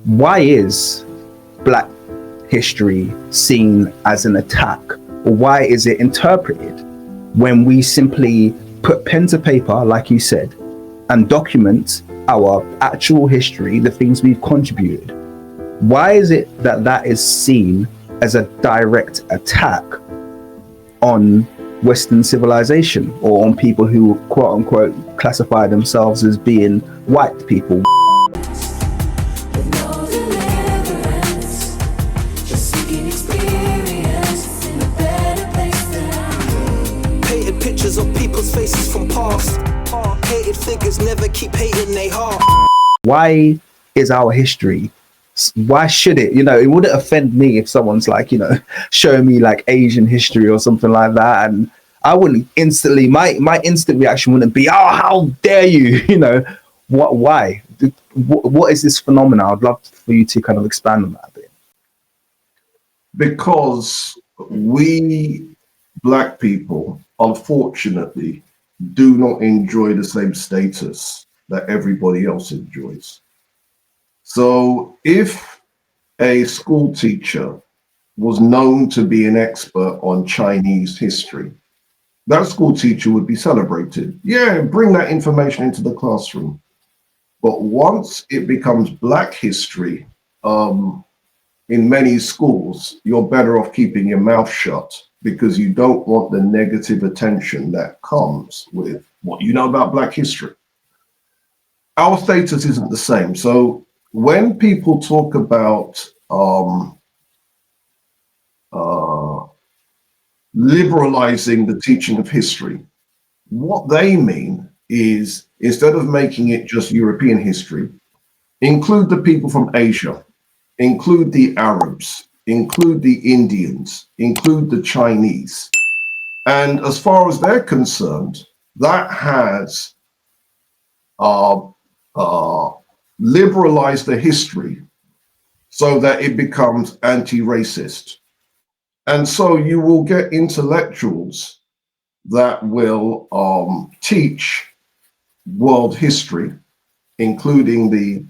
why is Black history seen as an attack? Or why is it interpreted when we simply put pen to paper, like you said, and document our actual history, the things we've contributed? Why is it that that is seen as a direct attack on Western civilization, or on people who quote unquote classify themselves as being white people? Painted pictures of people's faces from past. Hated figures never keep hating they heart. Why is our history, why should it, it wouldn't offend me if someone's like, showing me like Asian history or something like that, and I wouldn't instantly, my instant reaction wouldn't be, oh, how dare you, why? What is this phenomenon? I'd love for you to kind of expand on that a bit. Because we Black people, unfortunately, do not enjoy the same status that everybody else enjoys. So if a school teacher was known to be an expert on Chinese history, that school teacher would be celebrated. Yeah, bring that information into the classroom. But once it becomes Black history, in many schools, you're better off keeping your mouth shut, because you don't want the negative attention that comes with what you know about Black history. Our status isn't the same. So when people talk about liberalizing the teaching of history, what they mean is, instead of making it just European history, include the people from Asia, include the Arabs, include the Indians, include the Chinese. And as far as they're concerned, that has liberalized the history so that it becomes anti-racist. And so you will get intellectuals that will teach world history, including the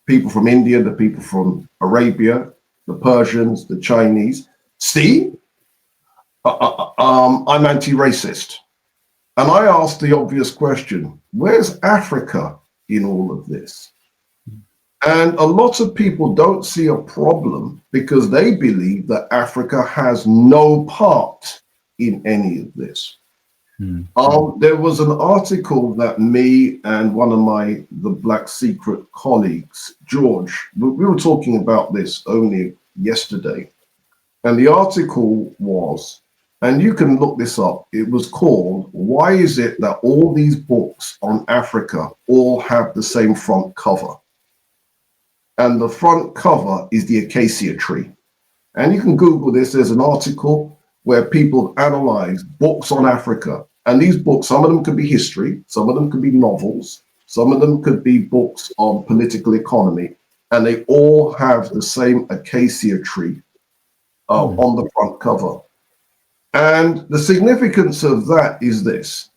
people from India, the people from Arabia, the Persians, the Chinese. See, I'm anti-racist. And I asked the obvious question, where's Africa in all of this? And a lot of people don't see a problem because they believe that Africa has no part in any of this. There was an article that me and one of the Black Secret colleagues, George, we were talking about this only yesterday. And the article was, and you can look this up, it was called, Why is it that all these books on Africa all have the same front cover? And the front cover is the acacia tree. And you can Google this. There's an article where people analyze books on Africa. And these books, some of them could be history, some of them could be novels, some of them could be books on political economy, and they all have the same acacia tree on the front cover. And the significance of that is this.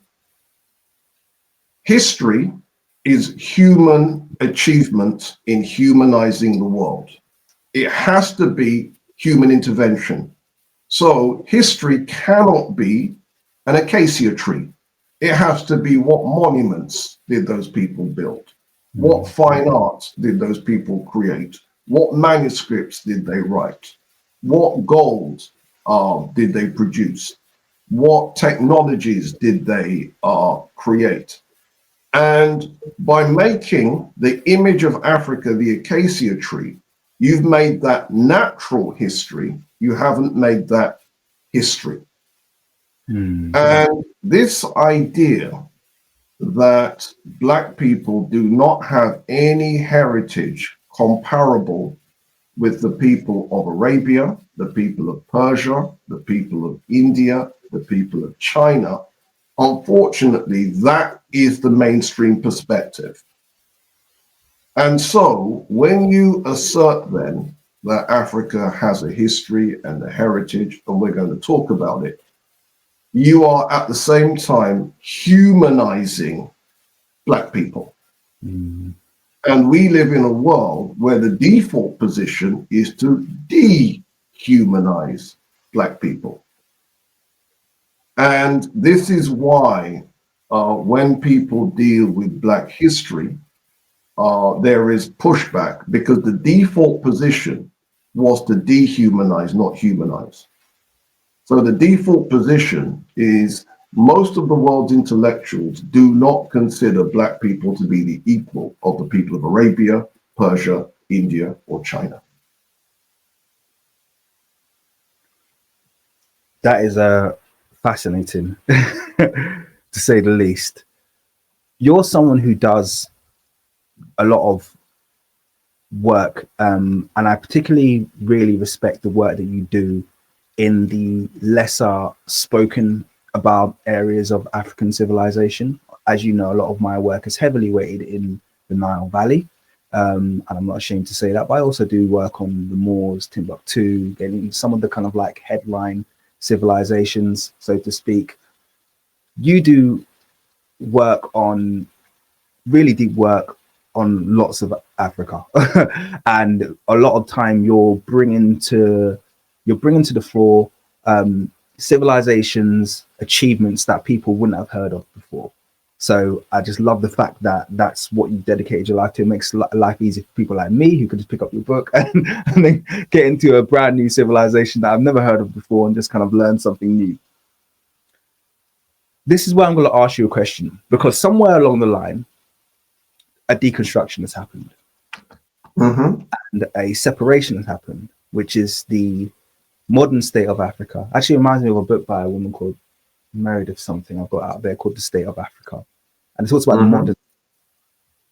History is human achievement in humanizing the world. It has to be human intervention. So history cannot be an acacia tree. It has to be, what monuments did those people build? What fine art did those people create? What manuscripts did they write? What gold did they produce? What technologies did they create? And by making the image of Africa the acacia tree, you've made that natural history. You haven't made that history. And this idea that Black people do not have any heritage comparable with the people of Arabia, the people of Persia, the people of India, the people of China, unfortunately, that is the mainstream perspective. And so when you assert then that Africa has a history and a heritage, and we're going to talk about it, you are at the same time humanizing Black people. And we live in a world where the default position is to dehumanize Black people. And this is why when people deal with Black history, there is pushback, because the default position was to dehumanize, not humanize. So the default position is most of the world's intellectuals do not consider Black people to be the equal of the people of Arabia, Persia, India, or China. That is fascinating, to say the least. You're someone who does a lot of work, and I particularly really respect the work that you do in the lesser spoken about areas of African civilization. As you know, a lot of my work is heavily weighted in the Nile Valley, and I'm not ashamed to say that. But I also do work on the Moors, Timbuktu, getting some of the kind of like headline civilizations, so to speak. You do work on really deep work on lots of Africa, and a lot of time you're bringing to the fore civilizations, achievements that people wouldn't have heard of before. So I just love the fact that that's what you dedicated your life to. It makes life easy for people like me who could just pick up your book and then get into a brand new civilization that I've never heard of before and just kind of learn something new. This is where I'm going to ask you a question, because somewhere along the line, a deconstruction has happened, and a separation has happened, which is the modern state of Africa. Actually, reminds me of a book by a woman called Meredith something I've got out there called The State of Africa, and it talks about the modern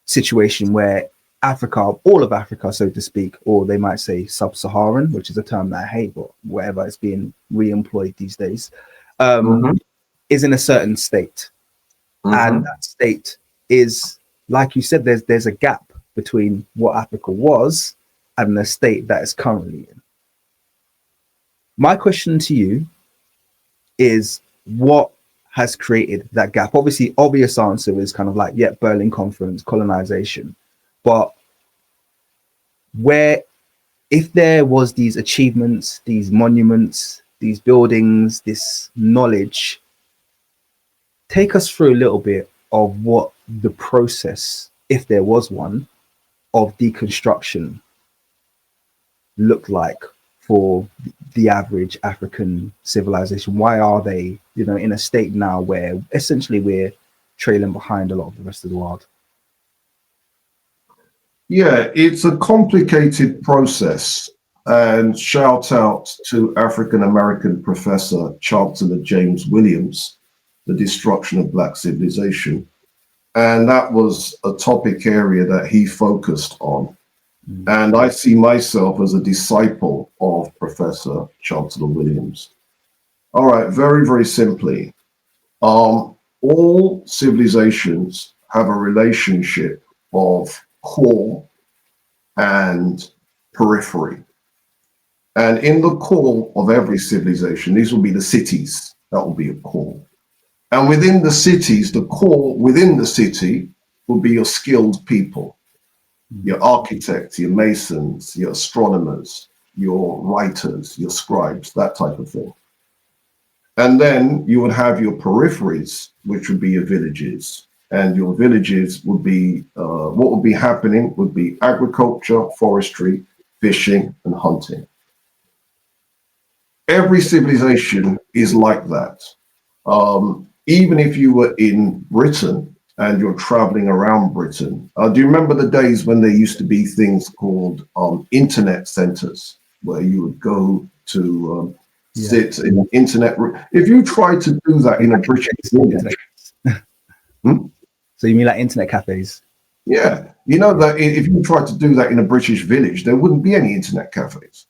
situation where Africa, all of Africa, so to speak, or they might say sub-Saharan, which is a term that I hate, but whatever, it's being re-employed these days, is in a certain state, and that state is, like you said, there's a gap between what Africa was and the state that it's currently in. My question to you is, what has created that gap? Obviously, obvious answer is kind of like, yeah, Berlin Conference, colonization. But where, if there was these achievements, these monuments, these buildings, this knowledge, take us through a little bit of what the process, if there was one, of deconstruction looked like for the average African civilization. Why are they, in a state now where essentially we're trailing behind a lot of the rest of the world? Yeah, it's a complicated process. And shout out to African American professor Chancellor James Williams, The Destruction of Black Civilization. And that was a topic area that he focused on. And I see myself as a disciple of Professor Chancellor Williams. All right, very, very simply, all civilizations have a relationship of core and periphery. And in the core of every civilization, these will be the cities. That will be a core. And within the cities, the core within the city will be your skilled people, your architects, your masons, your astronomers, your writers, your scribes, that type of thing. And then you would have your peripheries, which would be your villages. And your villages would be, what would be happening would be agriculture, forestry, fishing, and hunting. Every civilization is like that. Even if you were in Britain and you're traveling around Britain, do you remember the days when there used to be things called internet centers, where you would go to sit in an internet room? If you try to do that in a British village, So you mean like internet cafes? Yeah, you know that if you tried to do that in a British village, there wouldn't be any internet cafes.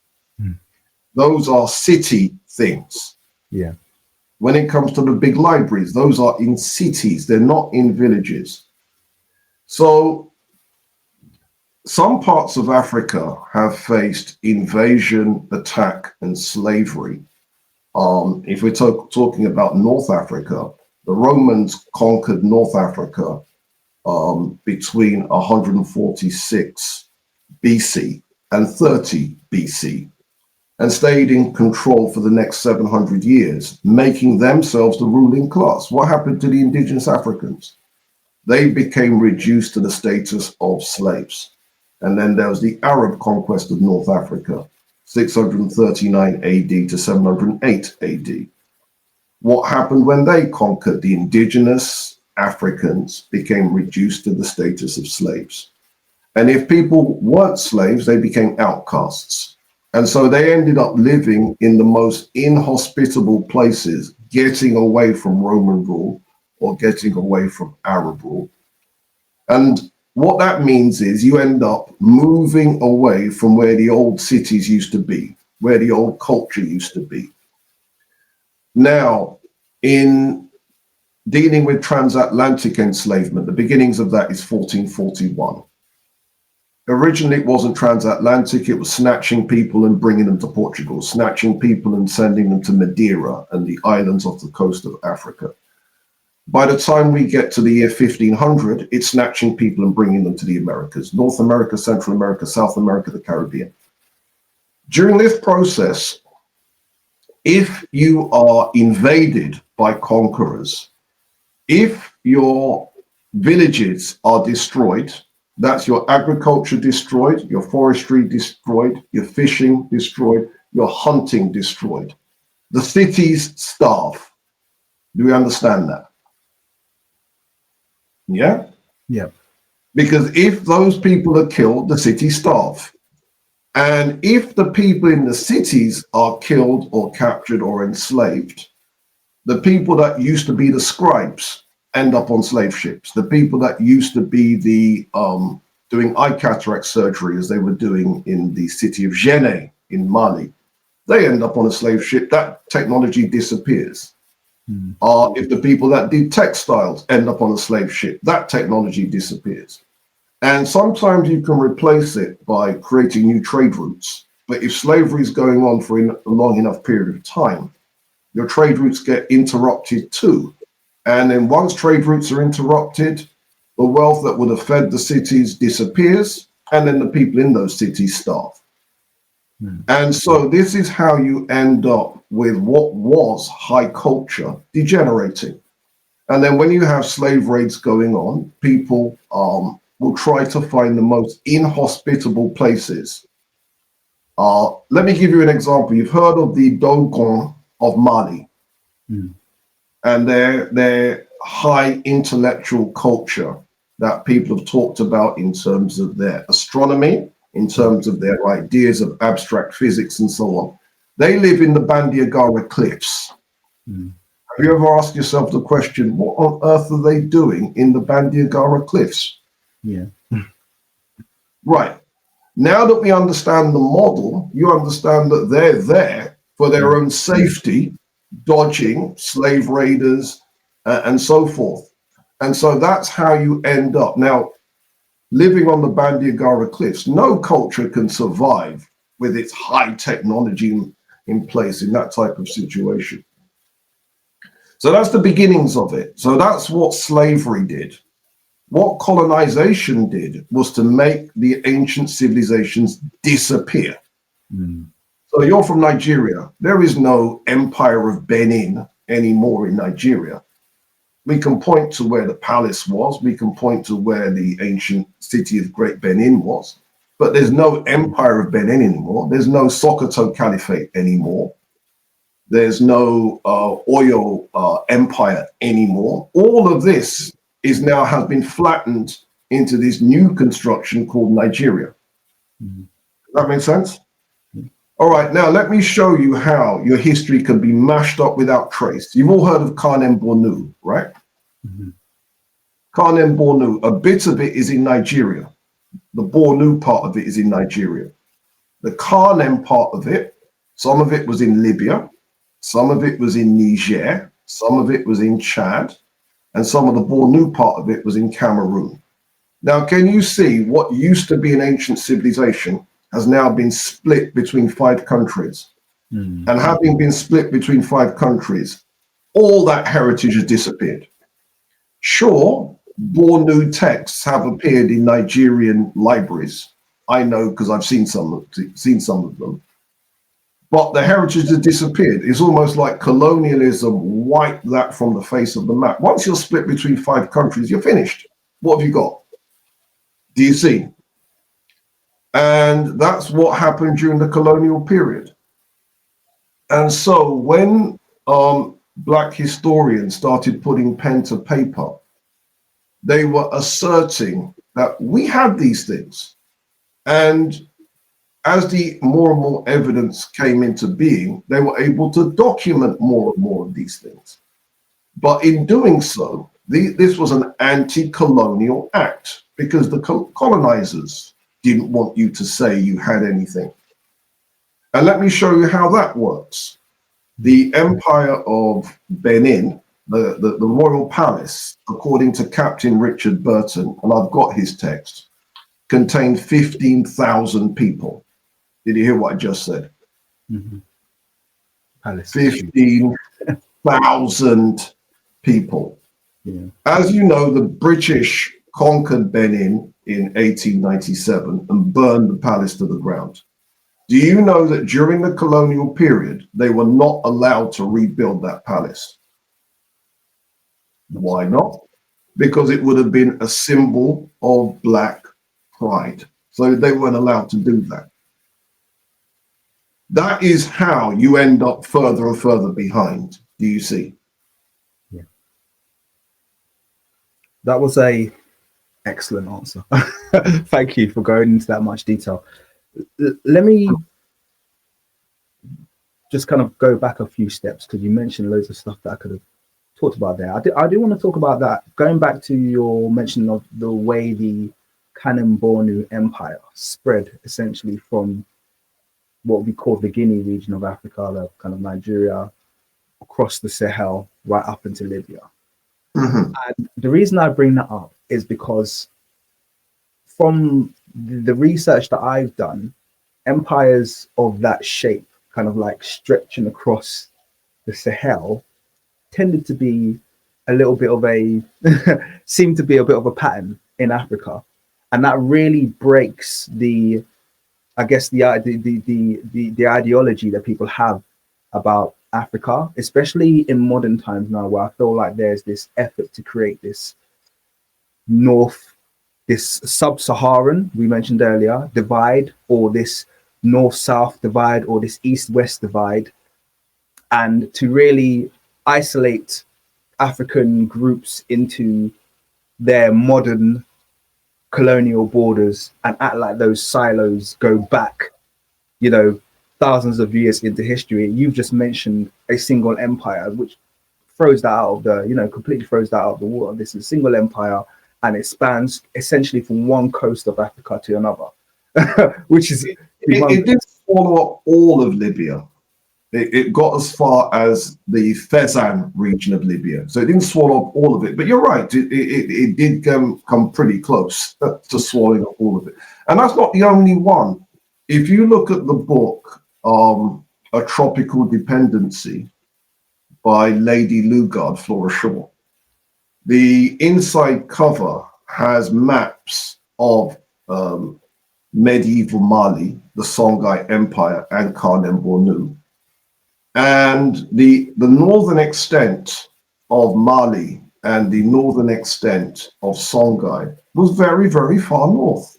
Those are city things. Yeah. When it comes to the big libraries, those are in cities, they're not in villages. So some parts of Africa have faced invasion, attack, and slavery. If we're talking about North Africa, the Romans conquered North Africa between 146 BC and 30 BC, and stayed in control for the next 700 years, making themselves the ruling class. What happened to the indigenous Africans? They became reduced to the status of slaves. And then there was the Arab conquest of North Africa, 639 AD to 708 AD. What happened when they conquered? The indigenous Africans became reduced to the status of slaves. And if people weren't slaves, they became outcasts. And so they ended up living in the most inhospitable places, getting away from Roman rule or getting away from Arab rule. And what that means is you end up moving away from where the old cities used to be, where the old culture used to be. Now, in dealing with transatlantic enslavement, the beginnings of that is 1441. Originally, it wasn't transatlantic, it was snatching people and bringing them to Portugal, snatching people and sending them to Madeira and the islands off the coast of Africa. By the time we get to the year 1500, it's snatching people and bringing them to the Americas, North America, Central America, South America, the Caribbean. During this process, if you are invaded by conquerors, if your villages are destroyed, that's your agriculture destroyed, your forestry destroyed, your fishing destroyed, your hunting destroyed. The cities starve. Do we understand that? Yeah? Yeah. Because if those people are killed, the cities starve. And if the people in the cities are killed or captured or enslaved, the people that used to be the scribes end up on slave ships. The people that used to be the doing eye cataract surgery, as they were doing in the city of Jenne in Mali, they end up on a slave ship. That technology disappears. If the people that did textiles end up on a slave ship, that technology disappears. And sometimes you can replace it by creating new trade routes. But if slavery is going on for a long enough period of time, your trade routes get interrupted too. And then once trade routes are interrupted, the wealth that would have fed the cities disappears, and then the people in those cities starve. And so this is how you end up with what was high culture degenerating. And then when you have slave raids going on, people will try to find the most inhospitable places. Let me give you an example. You've heard of the Dogon of Mali and their high intellectual culture that people have talked about in terms of their astronomy, in terms of their ideas of abstract physics and so on. They live in the Bandiagara cliffs. Have you ever asked yourself the question, what on earth are they doing in the Bandiagara cliffs? Yeah. Right. Now that we understand the model, you understand that they're there for their own safety, dodging slave raiders and so forth. And so that's how you end up. Now, living on the Bandiagara cliffs, no culture can survive with its high technology in place in that type of situation. So that's the beginnings of it. So that's what slavery did. What colonization did was to make the ancient civilizations disappear. So you're from Nigeria. There is no empire of Benin anymore in Nigeria. We can point to where the palace was. We can point to where the ancient city of Great Benin was. But there's no empire of Benin anymore. There's no Sokoto Caliphate anymore. There's no Oyo Empire anymore. All of this is now has been flattened into this new construction called Nigeria. Does that make sense? All right, now let me show you how your history can be mashed up without trace. You've all heard of Kanem Bornu, right? Kanem Bornu, a bit of it is in Nigeria. The Bornu part of it is in Nigeria. The Kanem part of it, some of it was in Libya, some of it was in Niger, some of it was in Chad, and some of the Bornu part of it was in Cameroon. Now, can you see what used to be an ancient civilization has now been split between 5 countries? And having been split between 5 countries, all that heritage has disappeared. Sure, Bornu texts have appeared in Nigerian libraries. I know because I've seen some of them. But the heritage has disappeared. It's almost like colonialism wiped that from the face of the map. Once you're split between 5 countries, you're finished. What have you got? Do you see? And that's what happened during the colonial period. And so when Black historians started putting pen to paper, they were asserting that we had these things. And as the more and more evidence came into being, they were able to document more and more of these things. But in doing so, this was an anti-colonial act because the colonizers didn't want you to say you had anything. And let me show you how that works. The Empire of Benin, the royal palace, according to Captain Richard Burton, and I've got his text, contained 15,000 people. Did you hear what I just said? Mm-hmm. 15,000 people. Yeah. As you know, the British conquered Benin in 1897 and burned the palace to the ground. Do you know that during the colonial period, they were not allowed to rebuild that palace? Why not? Because it would have been a symbol of Black pride. So they weren't allowed to do that. That is how you end up further and further behind. Do you see? Yeah. That was a excellent answer. Thank you for going into that much detail. Let me just kind of go back a few steps because you mentioned loads of stuff that I could have talked about there. I do want to talk about that. Going back to your mention of the way the Kanem-Bornu Empire spread essentially from what we call the Guinea region of Africa, the kind of Nigeria, across the Sahel, right up into Libya. Mm-hmm. And the reason I bring that up is because from the research that I've done, empires of that shape, kind of like stretching across the Sahel, tended to be a little bit of a, seemed to be a bit of a pattern in Africa. And that really breaks the, I guess, the ideology that people have about Africa, especially in modern times now, where I feel like there's this effort to create this this sub-Saharan, we mentioned earlier, divide, or this north-south divide, or this east-west divide, and to really isolate African groups into their modern colonial borders and act like those silos go back, you know, thousands of years into history. You've just mentioned a single empire, which throws that out of the, you know, completely throws that out of the water. This is a single empire and it spans essentially from one coast of Africa to another, which is... It did swallow up all of Libya. It got as far as the Fezzan region of Libya. So it didn't swallow up all of it. But you're right, it did come pretty close to swallowing up all of it. And that's not the only one. If you look at the book, A Tropical Dependency by Lady Lugard, Flora Shaw, the inside cover has maps of medieval Mali, the Songhai Empire, and Kanem-Bornu. And the northern extent of Mali and the northern extent of Songhai was very, very far north,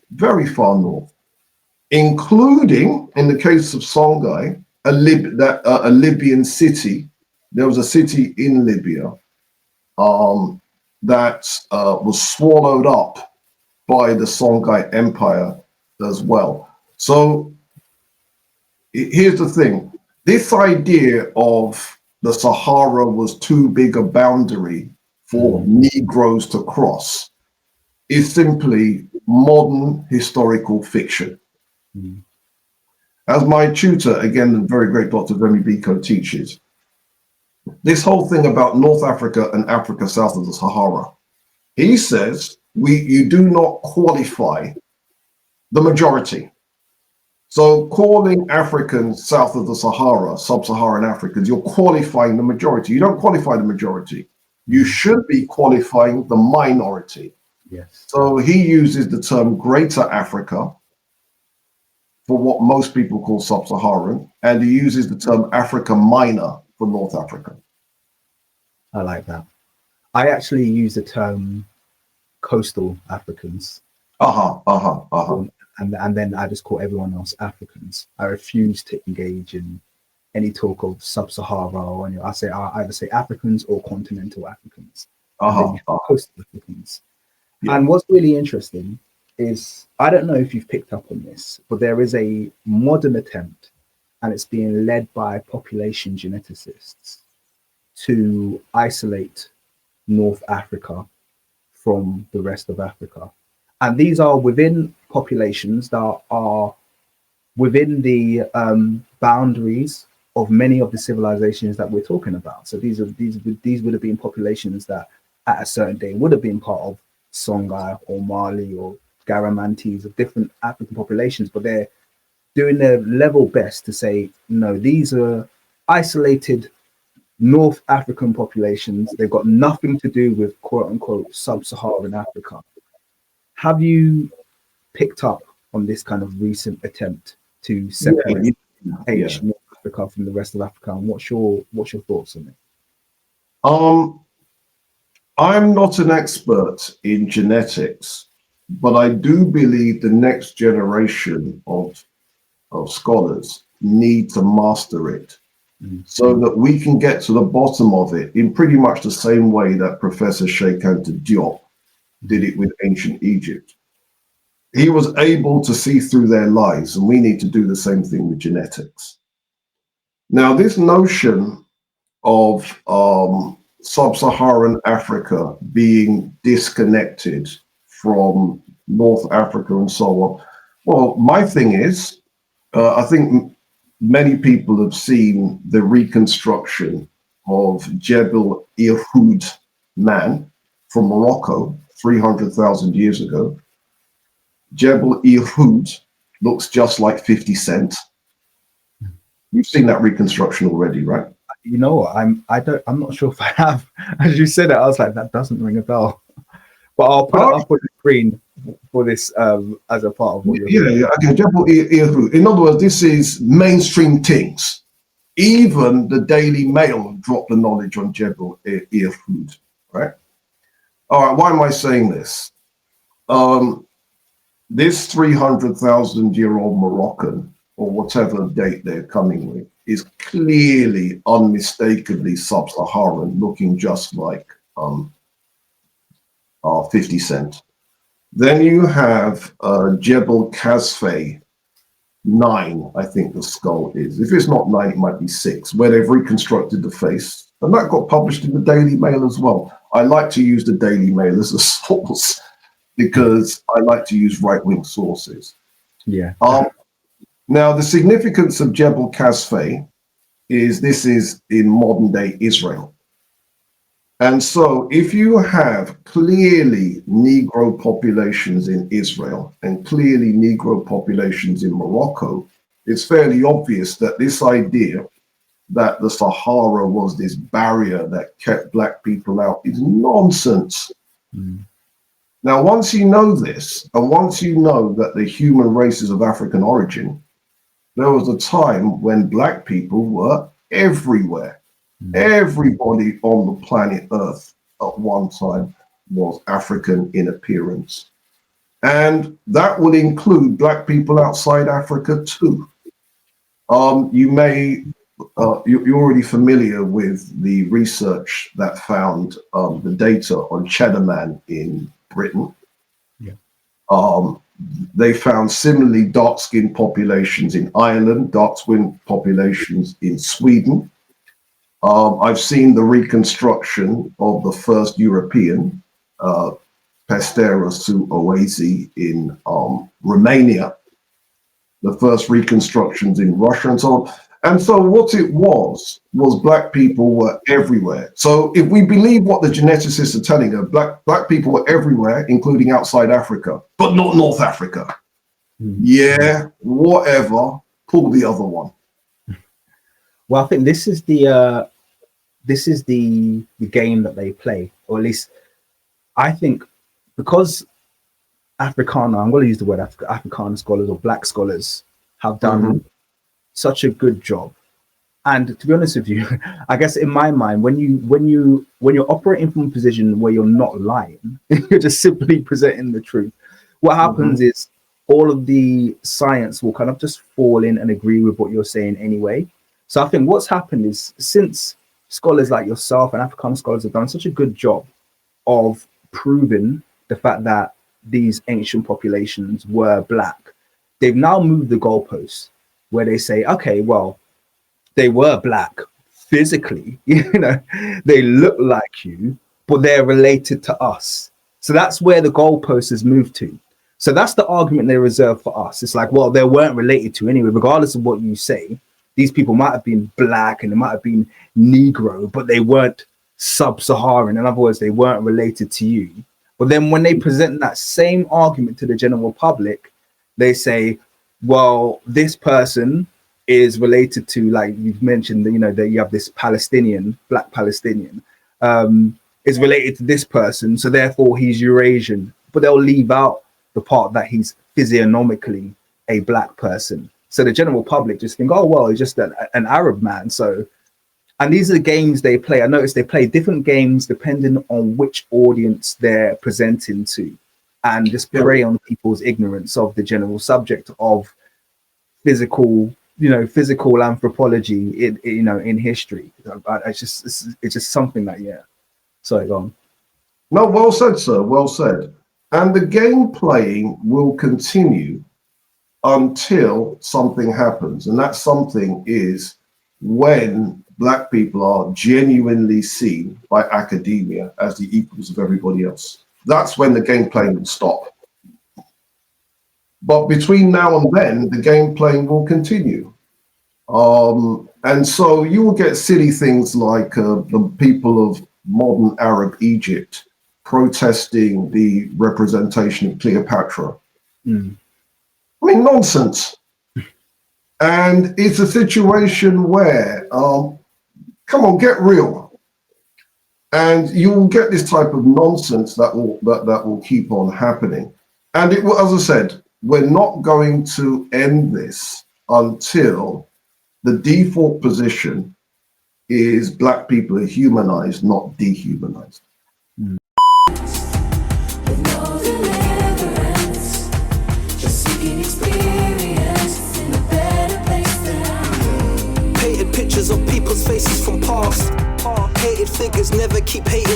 including, in the case of Songhai, a Libyan city. There was a city in Libya that was swallowed up by the Songhai Empire as well. So here's the thing. This idea of the Sahara was too big a boundary for Negroes to cross is simply modern historical fiction. As my tutor, again, the very great Dr. Remy Biko teaches, this whole thing about North Africa and Africa south of the Sahara, he says you do not qualify the majority. So calling Africans south of the Sahara, sub-Saharan Africans, you're qualifying the majority. You don't qualify the majority. You should be qualifying the minority. Yes. So he uses the term Greater Africa for what most people call sub-Saharan, and he uses the term Africa Minor for North Africa. I like that. I actually use the term coastal Africans. And then I just call everyone else Africans. I refuse to engage in any talk of sub-Sahara or any. I either say Africans or continental Africans. And then you have coastal Africans. Yeah. And what's really interesting is, I don't know if you've picked up on this, but there is a modern attempt, and it's being led by population geneticists, to isolate North Africa from the rest of Africa. And these are within populations that are within the boundaries of many of the civilizations that we're talking about. So these would have been populations that at a certain day would have been part of Songhai or Mali or Garamantes, of different African populations, but they're doing their level best to say, no, these are isolated North African populations. They've got nothing to do with quote unquote sub-Saharan Africa. Have you picked up on this kind of recent attempt to separate North Africa from the rest of Africa, and what's your thoughts on it? I'm not an expert in genetics, but I do believe the next generation of scholars need to master it, so that we can get to the bottom of it in pretty much the same way that Professor Sheikh Anta Diop did it with ancient Egypt. He was able to see through their lies, and we need to do the same thing with genetics. Now, this notion of sub-Saharan Africa being disconnected from North Africa and so on, well, my thing is, I think many people have seen the reconstruction of Jebel Irhoud Man from Morocco 300,000 years ago. Jebel Irhoud looks just like 50 Cent. You've seen that reconstruction already, right? You know what? I'm not sure if I have. As you said it, I was like, that doesn't ring a bell. But I'll put it up on the screen for this as a part of what you're doing. Okay. Jebel Irhoud. In other words, this is mainstream things. Even the Daily Mail dropped the knowledge on Jebel Irhoud, right? All right. Why am I saying this? This 300,000-year-old Moroccan, or whatever date they're coming with, is clearly, unmistakably sub-Saharan, looking just like 50 Cent. Then you have Jebel Kasfeh 9, I think the skull is. If it's not 9, it might be 6, where they've reconstructed the face. And that got published in the Daily Mail as well. I like to use the Daily Mail as a source because I like to use right-wing sources. Yeah. Now, the significance of Jebel Kasfeh is this is in modern-day Israel. And so if you have clearly Negro populations in Israel and clearly Negro populations in Morocco, it's fairly obvious that this idea that the Sahara was this barrier that kept Black people out is nonsense. Now, once you know this, and once you know that the human race is of African origin, there was a time when Black people were everywhere. Everybody on the planet Earth at one time was African in appearance. And that would include Black people outside Africa too. You're already familiar with the research that found the data on Cheddar Man in Britain. Yeah. They found similarly dark-skinned populations in Ireland, dark-skinned populations in Sweden. I've seen the reconstruction of the first European, Pestera su Oasi in Romania, the first reconstructions in Russia and so on. And so what it was Black people were everywhere. So if we believe what the geneticists are telling us, Black people were everywhere, including outside Africa, but not North Africa. Yeah, whatever, pull the other one. Well, I think this is the this is the game that they play, or at least I think, because Africana, I'm going to use the word Africana scholars or Black scholars have done such a good job. And to be honest with you, I guess in my mind, when you're operating from a position where you're not lying, you're just simply presenting the truth. What happens is all of the science will kind of just fall in and agree with what you're saying anyway. So I think what's happened is, since scholars like yourself and African scholars have done such a good job of proving the fact that these ancient populations were Black, they've now moved the goalposts where they say, okay, well, they were Black physically, they look like you, but they're related to us. So that's where the goalpost has moved to. So that's the argument they reserve for us. It's like, well, they weren't related to anyway, regardless of what you say. These people might have been Black and they might have been Negro, but they weren't sub-Saharan. In other words, they weren't related to you. But then when they present that same argument to the general public, they say, well, this person is related to, like you've mentioned, that you have this Palestinian, Black Palestinian, is related to this person, so therefore he's Eurasian. But they'll leave out the part that he's physiognomically a Black person. So the general public just think, oh, well, he's just an Arab man. So, and these are the games they play. I noticed they play different games depending on which audience they're presenting to, and just prey on people's ignorance of the general subject of physical anthropology in history. It's just something that, sorry, go on. No, well said, sir, well said. And the game playing will continue until something happens, and that something is when Black people are genuinely seen by academia as the equals of everybody else. That's when the game playing will stop. But between now and then, the game playing will continue. And so you will get silly things like the people of modern Arab Egypt protesting the representation of Cleopatra. I mean, nonsense. And it's a situation where, come on, get real. And you will get this type of nonsense that will keep on happening. And it will, as I said, we're not going to end this until the default position is Black people are humanized, not dehumanized. Painted pictures of people's faces from past. Hated figures never keep hating.